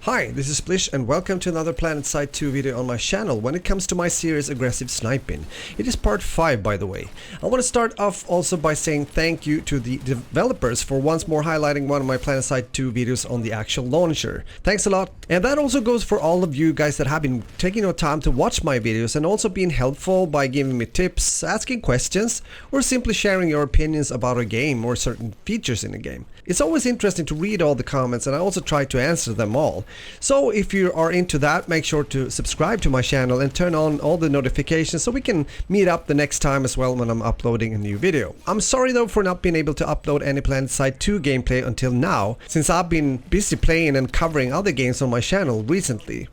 Hi, this is Splish and welcome to another Planetside 2 video on my channel when it comes to my series Aggressive Sniping. It is part 5 by the way. I want to start off also by saying thank you to the developers for once more highlighting one of my Planetside 2 videos on the actual launcher. Thanks a lot. And that also goes for all of you guys that have been taking your time to watch my videos and also being helpful by giving me tips, asking questions, or simply sharing your opinions about a game or certain features in a game. It's always interesting to read all the comments and I also try to answer them all. So if you are into that, make sure to subscribe to my channel and turn on all the notifications so we can meet up the next time as well when I'm uploading a new video. I'm sorry though for not being able to upload any Planetside 2 gameplay until now, since I've been busy playing and covering other games on my channel recently.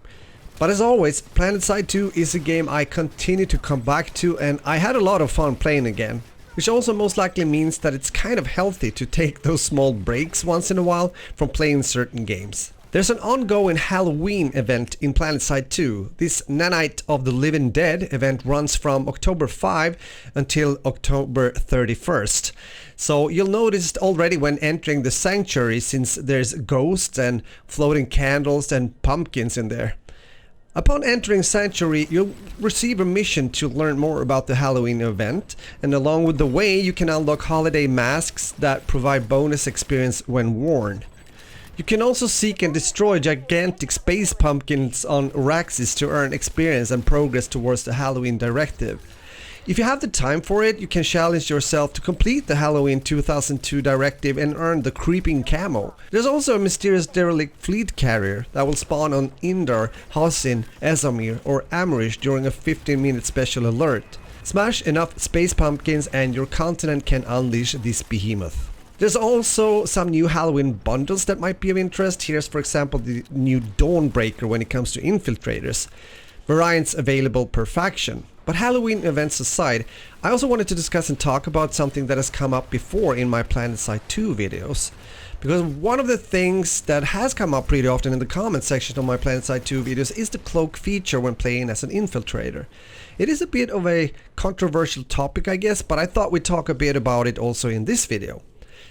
But as always, Planetside 2 is a game I continue to come back to and I had a lot of fun playing again. Which also most likely means that it's kind of healthy to take those small breaks once in a while from playing certain games. There's an ongoing Halloween event in Planetside 2. This Night of the Living Dead event runs from October 5 until October 31st. So you'll notice already when entering the sanctuary since there's ghosts and floating candles and pumpkins in there. Upon entering Sanctuary, you'll receive a mission to learn more about the Halloween event, and along with the way you can unlock holiday masks that provide bonus experience when worn. You can also seek and destroy gigantic space pumpkins on Auraxis to earn experience and progress towards the Halloween directive. If you have the time for it, you can challenge yourself to complete the Halloween 2002 directive and earn the creeping camo. There's also a mysterious derelict fleet carrier that will spawn on Indar, Hasin, Esamir or Amrish during a 15-minute special alert. Smash enough space pumpkins and your continent can unleash this behemoth. There's also some new Halloween bundles that might be of interest. Here's for example the new Dawnbreaker when it comes to Infiltrators. Variants available per faction. But Halloween events aside, I also wanted to discuss and talk about something that has come up before in my Planetside 2 videos. Because one of the things that has come up pretty often in the comment section of my Planetside 2 videos is the cloak feature when playing as an infiltrator. It is a bit of a controversial topic I guess, but I thought we'd talk a bit about it also in this video.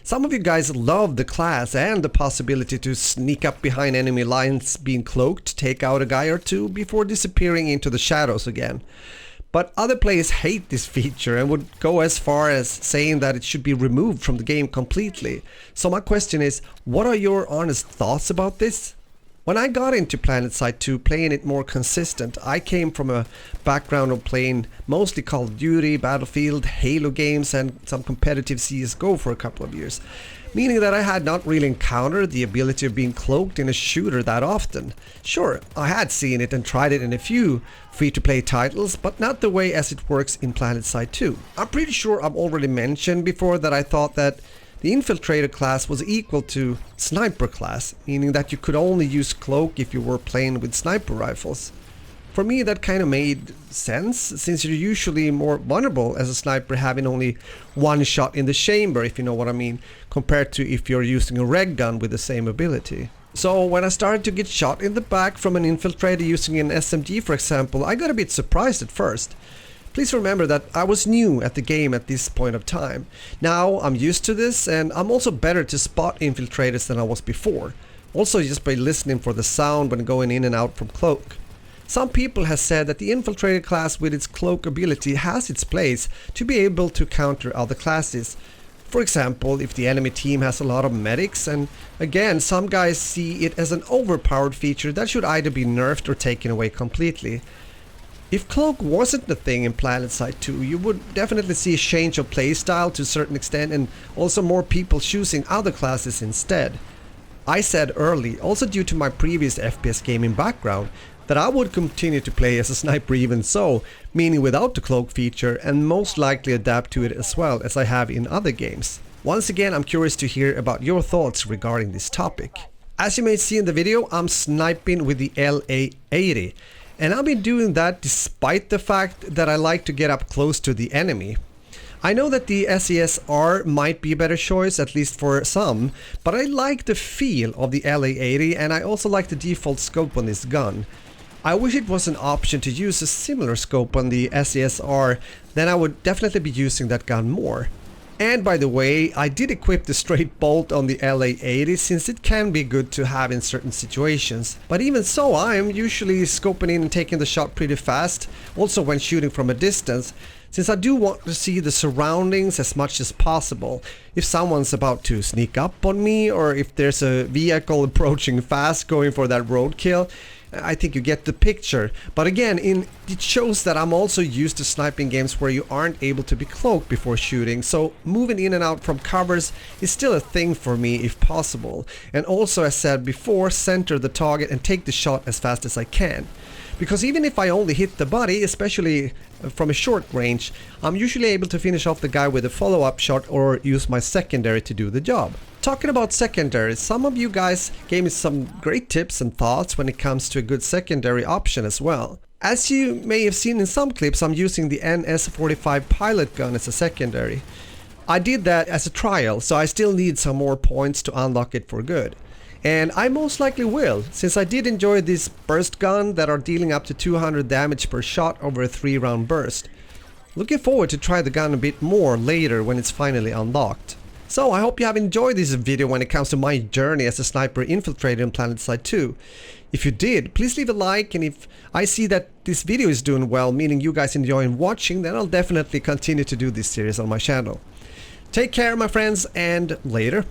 Some of you guys love the class and the possibility to sneak up behind enemy lines being cloaked, take out a guy or two before disappearing into the shadows again. But other players hate this feature and would go as far as saying that it should be removed from the game completely. So my question is, what are your honest thoughts about this? When I got into Planetside 2 playing it more consistent, I came from a background of playing mostly Call of Duty, Battlefield, Halo games and some competitive CSGO for a couple of years. Meaning that I had not really encountered the ability of being cloaked in a shooter that often. Sure, I had seen it and tried it in a few free-to-play titles, but not the way as it works in Planetside 2. I'm pretty sure I've already mentioned before that I thought that the Infiltrator class was equal to Sniper class, meaning that you could only use cloak if you were playing with sniper rifles. For me that kind of made sense, since you're usually more vulnerable as a sniper having only one shot in the chamber, if you know what I mean, compared to if you're using a reg gun with the same ability. So when I started to get shot in the back from an infiltrator using an SMG for example, I got a bit surprised at first. Please remember that I was new at the game at this point of time. Now I'm used to this and I'm also better to spot infiltrators than I was before. Also just by listening for the sound when going in and out from cloak. Some people have said that the Infiltrator class with its cloak ability has its place to be able to counter other classes. For example, if the enemy team has a lot of medics, and again some guys see it as an overpowered feature that should either be nerfed or taken away completely. If cloak wasn't the thing in Planetside 2, you would definitely see a change of playstyle to a certain extent and also more people choosing other classes instead. I said early, also due to my previous FPS gaming background, that I would continue to play as a sniper even so, meaning without the cloak feature, and most likely adapt to it as well as I have in other games. Once again, I'm curious to hear about your thoughts regarding this topic. As you may see in the video, I'm sniping with the LA-80, and I've been doing that despite the fact that I like to get up close to the enemy. I know that the SESR might be a better choice, at least for some, but I like the feel of the LA-80 and I also like the default scope on this gun. I wish it was an option to use a similar scope on the SESR, then I would definitely be using that gun more. And by the way, I did equip the straight bolt on the LA80 since it can be good to have in certain situations. But even so, I am usually scoping in and taking the shot pretty fast, also when shooting from a distance, since I do want to see the surroundings as much as possible. If someone's about to sneak up on me, or if there's a vehicle approaching fast going for that roadkill, I think you get the picture. But again, it shows that I'm also used to sniping games where you aren't able to be cloaked before shooting, so moving in and out from covers is still a thing for me if possible. And also, as said before, center the target and take the shot as fast as I can. Because even if I only hit the body, especially from a short range, I'm usually able to finish off the guy with a follow-up shot or use my secondary to do the job. Talking about secondaries, some of you guys gave me some great tips and thoughts when it comes to a good secondary option as well. As you may have seen in some clips, I'm using the NS45 pilot gun as a secondary. I did that as a trial, so I still need some more points to unlock it for good. And I most likely will, since I did enjoy this burst gun that are dealing up to 200 damage per shot over a 3-round burst. Looking forward to try the gun a bit more later when it's finally unlocked. So I hope you have enjoyed this video when it comes to my journey as a sniper infiltrator in Planetside 2. If you did, please leave a like, and if I see that this video is doing well, meaning you guys enjoying watching, then I'll definitely continue to do this series on my channel. Take care, my friends, and later.